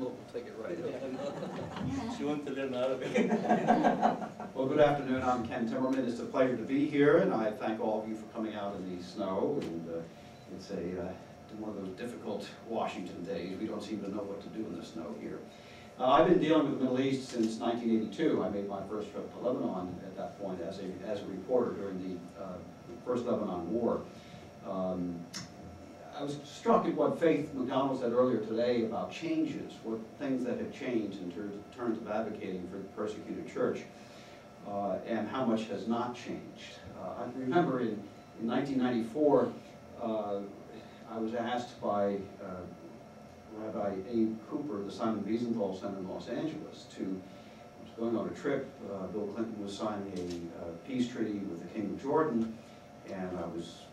envelope will take it right up. She went to learn Arabic. Well, good afternoon. I'm Ken Timmerman. It's a pleasure to be here, and I thank all of you for coming out in the snow. And it's one of those difficult Washington days. We don't seem to know what to do in the snow here. I've been dealing with the Middle East since 1982. I made my first trip to Lebanon at that point as a reporter during the first Lebanon War. I was struck at what Faith McDonald said earlier today about changes, what things that have changed in terms of advocating for the persecuted church, and how much has not changed. I remember in 1994, I was asked by Rabbi Abe Cooper, the Simon Wiesenthal Center in Los Angeles, I was going on a trip. Bill Clinton was signing a peace treaty with the King of Jordan, and I was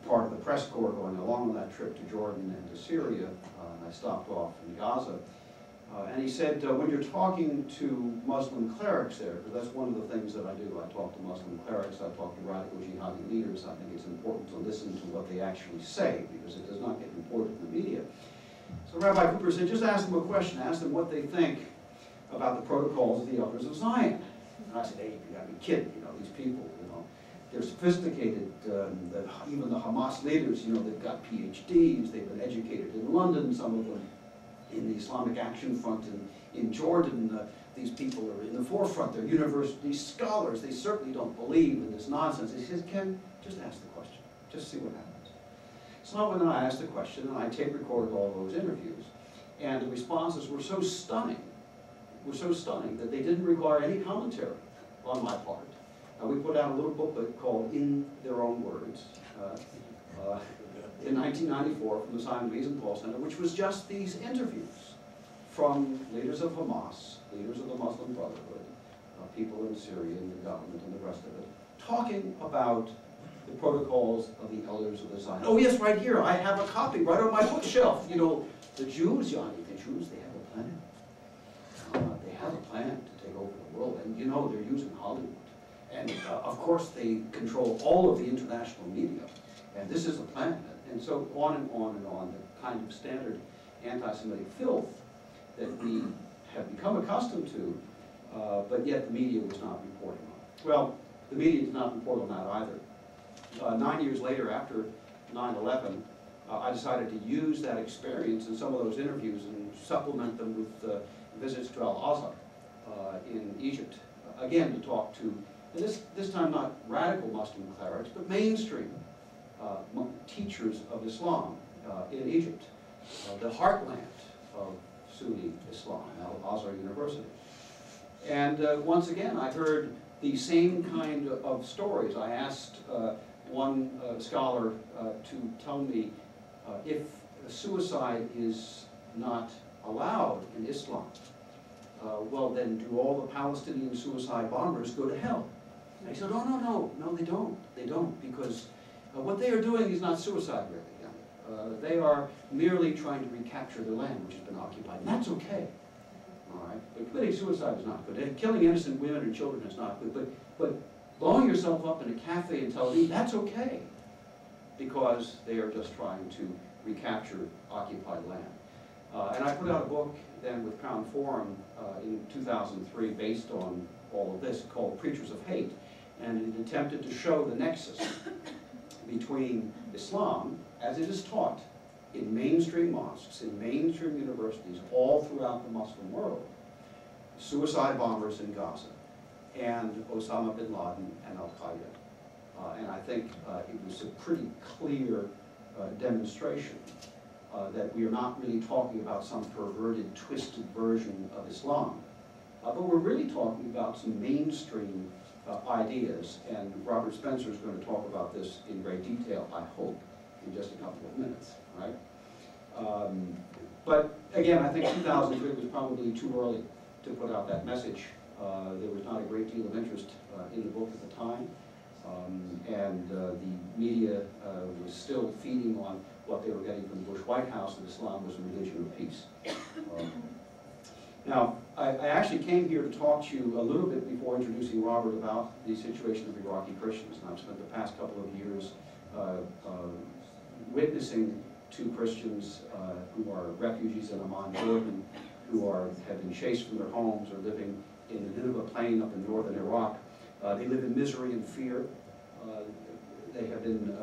part of the press corps going along on that trip to Jordan and to Syria, and I stopped off in Gaza. And he said, when you're talking to Muslim clerics there, because that's one of the things that I do, I talk to Muslim clerics, I talk to radical jihadi leaders, I think it's important to listen to what they actually say, because it does not get reported in the media. So Rabbi Cooper said, just ask them a question, ask them what they think about the protocols of the elders of Zion. And I said, hey, you gotta be kidding, these people, they're sophisticated, even the Hamas leaders, they've got PhDs, they've been educated in London, some of them in the Islamic Action Front in Jordan. These people are in the forefront, they're university scholars, they certainly don't believe in this nonsense. He says, Ken, just ask the question, just see what happens. So when I asked the question, and I tape recorded all those interviews, and the responses were so stunning that they didn't require any commentary on my part. We put out a little booklet called In Their Own Words in 1994 from the Simon Wiesenthal Center, which was just these interviews from leaders of Hamas, leaders of the Muslim Brotherhood, people in Syria and the government and the rest of it, talking about the protocols of the elders of the Zion. Oh yes, right here, I have a copy right on my bookshelf. The Jews, Yanni, the Jews, they have a plan. They have a plan to take over the world, and they're using Hollywood. And of course they control all of the international media, and this is a plan. And so on and on and on, the kind of standard anti-Semitic filth that we have become accustomed to, but yet the media was not reporting on. Well, the media did not report on that either. 9 years later, after 9/11, I decided to use that experience in some of those interviews and supplement them with visits to Al-Azhar in Egypt, again to talk to, and this time not radical Muslim clerics, but mainstream teachers of Islam in Egypt, the heartland of Sunni Islam, Al-Azhar University. And once again, I heard the same kind of stories. I asked one scholar to tell me if suicide is not allowed in Islam, well then do all the Palestinian suicide bombers go to hell? And he said, no, they don't, because what they are doing is not suicide really. They are merely trying to recapture the land which has been occupied, and that's okay. All right, but committing suicide is not good. And killing innocent women and children is not good. But blowing yourself up in a cafe in Tel Aviv, that's okay, because they are just trying to recapture occupied land. And I put out a book then with Crown Forum in 2003 based on all of this called Preachers of Hate, and it attempted to show the nexus between Islam, as it is taught in mainstream mosques, in mainstream universities all throughout the Muslim world, suicide bombers in Gaza, and Osama bin Laden and Al-Qaeda. And I think it was a pretty clear demonstration that we are not really talking about some perverted, twisted version of Islam, but we're really talking about some mainstream ideas, and Robert Spencer is going to talk about this in great detail, I hope, in just a couple of minutes, right? But again, I think 2003 was probably too early to put out that message. There was not a great deal of interest in the book at the time, and the media was still feeding on what they were getting from the Bush White House, that Islam was a religion of peace. Now, I actually came here to talk to you a little bit before introducing Robert about the situation of Iraqi Christians, and I've spent the past couple of years witnessing to Christians who are refugees in Amman, Jordan, who have been chased from their homes or living in the Nineveh Plain up in northern Iraq. They live in misery and fear. They have been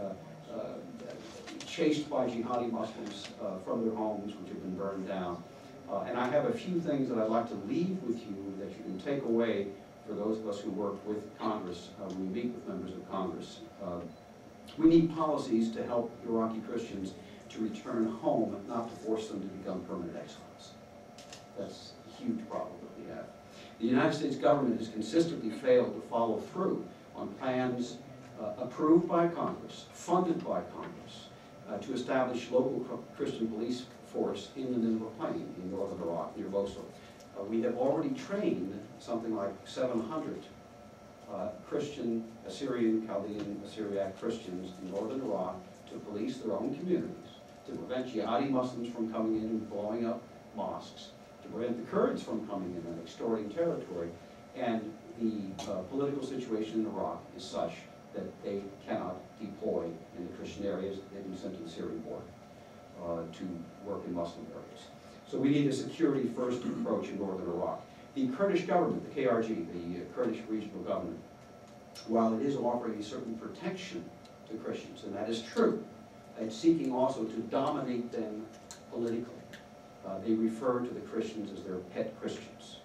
chased by jihadi Muslims from their homes, which have been burned down. And I have a few things that I'd like to leave with you that you can take away for those of us who work with Congress, when we meet with members of Congress. We need policies to help Iraqi Christians to return home, not to force them to become permanent exiles. That's a huge problem that we have. The United States government has consistently failed to follow through on plans approved by Congress, funded by Congress, to establish local Christian police force in the Nineveh Plain in northern Iraq, near Mosul. We have already trained something like 700 Christian, Assyrian, Chaldean, Syriac Christians in northern Iraq to police their own communities, to prevent jihadi Muslims from coming in and blowing up mosques, to prevent the Kurds from coming in and extorting territory. And the political situation in Iraq is such that they cannot deploy in the Christian areas. They've been sent to the Syrian border to work in Muslim areas. So we need a security-first approach in northern Iraq. The Kurdish government, the KRG, the Kurdish regional government, while it is offering a certain protection to Christians, and that is true, it's seeking also to dominate them politically. They refer to the Christians as their pet Christians,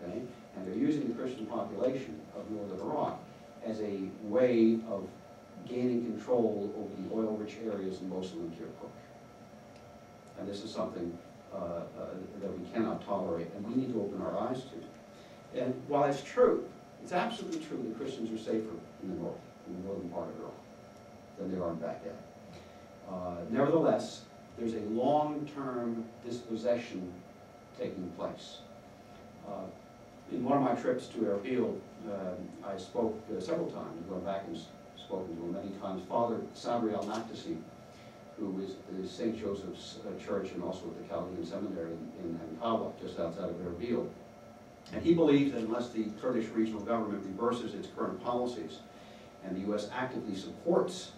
okay? And they're using the Christian population of northern Iraq as a way of gaining control over the oil-rich areas in Mosul and Kirkuk. And this is something that we cannot tolerate, and we need to open our eyes to. And while it's true, it's absolutely true that Christians are safer in the north, in the northern part of Iraq, than they are in Baghdad. Nevertheless, there's a long-term dispossession taking place. In one of my trips to Erbil, I spoke several times, gone back and spoken to him many times. Father Sabri al-Makdisi, who is the St. Joseph's Church and also at the Chaldean Seminary in Kawa, just outside of Erbil. And he believes that unless the Kurdish regional government reverses its current policies and the U.S. actively supports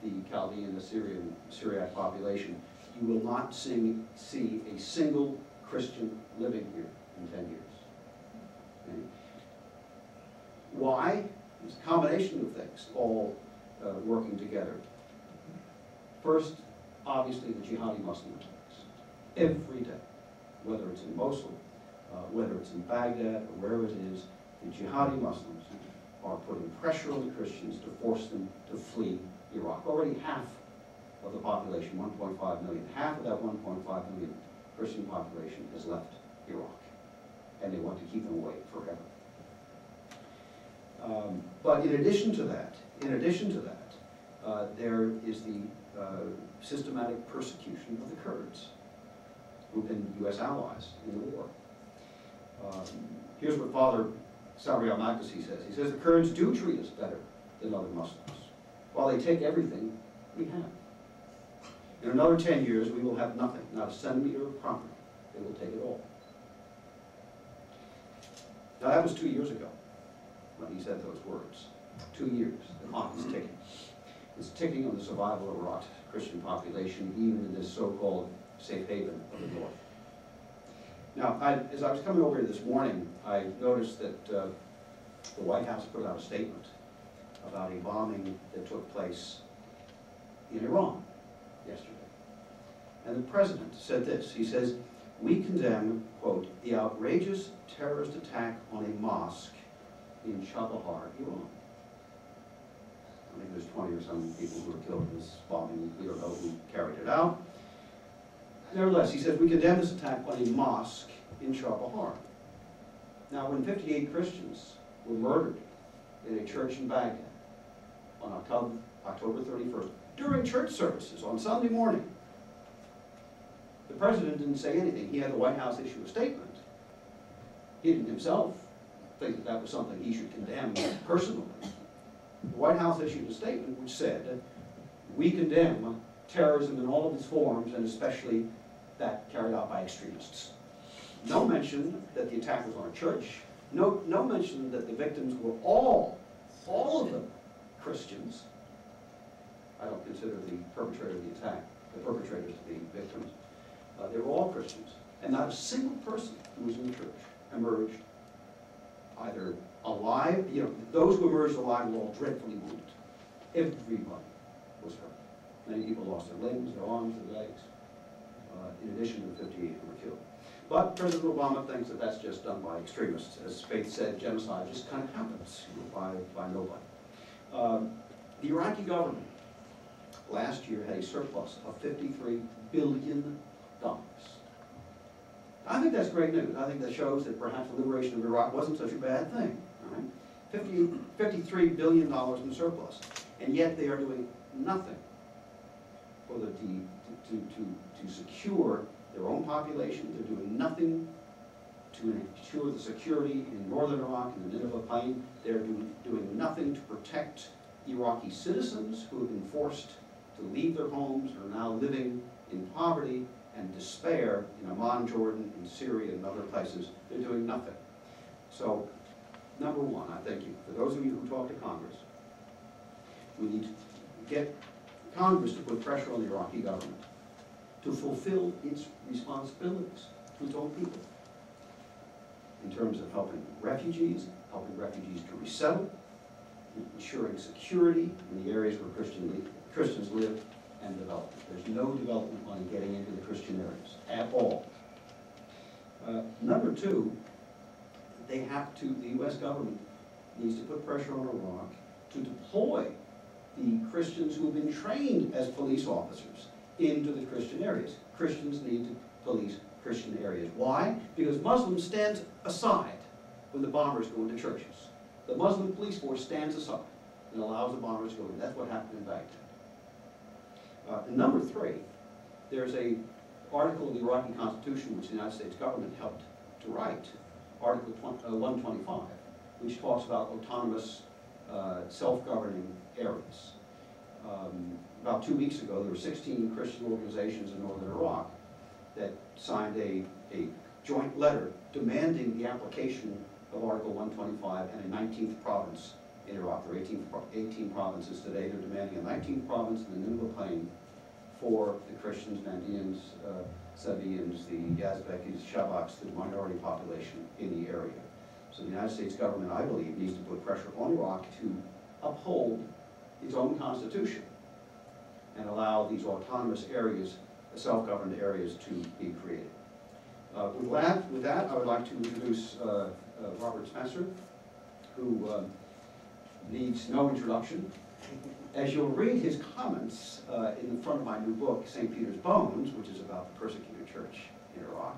the Chaldean, Assyrian, Syriac population, you will not see a single Christian living here in 10 years. Okay? Why? It's a combination of things, all working together. First, obviously, the jihadi Muslim attacks. Every day, whether it's in Mosul, whether it's in Baghdad, or wherever it is, the jihadi Muslims are putting pressure on the Christians to force them to flee Iraq. Already half of the population, 1.5 million, half of that 1.5 million Christian population has left Iraq, and they want to keep them away forever. But in addition to that, there is the systematic persecution of the Kurds, who've been U.S. allies in the war. Here's what Father Sabri al-Makdisi says. He says, the Kurds do treat us better than other Muslims, while they take everything we have. In another 10 years, we will have nothing, not a centimeter of property. They will take it all. Now, that was 2 years ago when he said those words. 2 years. The clock is ticking. It's ticking on the survival of Iraq's Christian population, even in this so-called safe haven of the north. Now, as I was coming over here this morning, I noticed that the White House put out a statement about a bombing that took place in Iran yesterday. And the president said this. He says, we condemn, quote, the outrageous terrorist attack on a mosque in Chabahar, Iran. I think there's 20 or some people who were killed in this bombing. We don't know who carried it out. Nevertheless, he says, we condemn this attack on a mosque in Chabahar. Now, when 58 Christians were murdered in a church in Baghdad on October 31st, during church services on Sunday morning, the president didn't say anything. He had the White House issue a statement. He didn't himself think that that was something he should condemn personally. The White House issued a statement which said, we condemn terrorism in all of its forms, and especially that carried out by extremists. No mention that the attack was on a church. No mention that the victims were all of them, Christians. I don't consider the perpetrator of the attack, the perpetrators to be victims. They were all Christians. And not a single person who was in the church emerged either alive, those who emerged alive were all dreadfully wounded. Everybody was hurt. Many people lost their limbs, their arms, their legs, in addition to the 58 who were killed. But President Obama thinks that that's just done by extremists. As Faith said, genocide just kind of happens by nobody. The Iraqi government last year had a surplus of $53 billion. I think that's great news. I think that shows that perhaps the liberation of Iraq wasn't such a bad thing. All right? $53 billion in surplus. And yet they are doing nothing for to secure their own population. They're doing nothing to ensure the security in northern Iraq and the Nineveh Plain. They're doing nothing to protect Iraqi citizens who have been forced to leave their homes and are now living in poverty and despair in Amman, Jordan, in Syria, and other places. They're doing nothing. So, number one, I thank you. For those of you who talk to Congress, we need to get Congress to put pressure on the Iraqi government to fulfill its responsibilities to its own people in terms of helping refugees to resettle, ensuring security in the areas where Christians live, and development. There's no development money getting into the Christian areas at all. Number two, the U.S. government needs to put pressure on Iraq to deploy the Christians who have been trained as police officers into the Christian areas. Christians need to police Christian areas. Why? Because Muslims stand aside when the bombers go into churches. The Muslim police force stands aside and allows the bombers to go in. That's what happened in Baghdad. Number three, there's an article in the Iraqi Constitution which the United States government helped to write, Article 125, which talks about autonomous self-governing areas. About 2 weeks ago, there were 16 Christian organizations in northern Iraq that signed a joint letter demanding the application of Article 125 and a 19th province in Iraq. There are 18 provinces today. They're demanding a 19th province in the Nineveh Plain for the Christians, Mandeans, Sabians, the Yazbekis, Shabaks, the minority population in the area. So the United States government, I believe, needs to put pressure on Iraq to uphold its own constitution and allow these autonomous areas, self-governed areas, to be created. With that, I would like to introduce Robert Spencer, who needs no introduction. As you'll read his comments in the front of my new book, St. Peter's Bones, which is about the persecuted church in Iraq,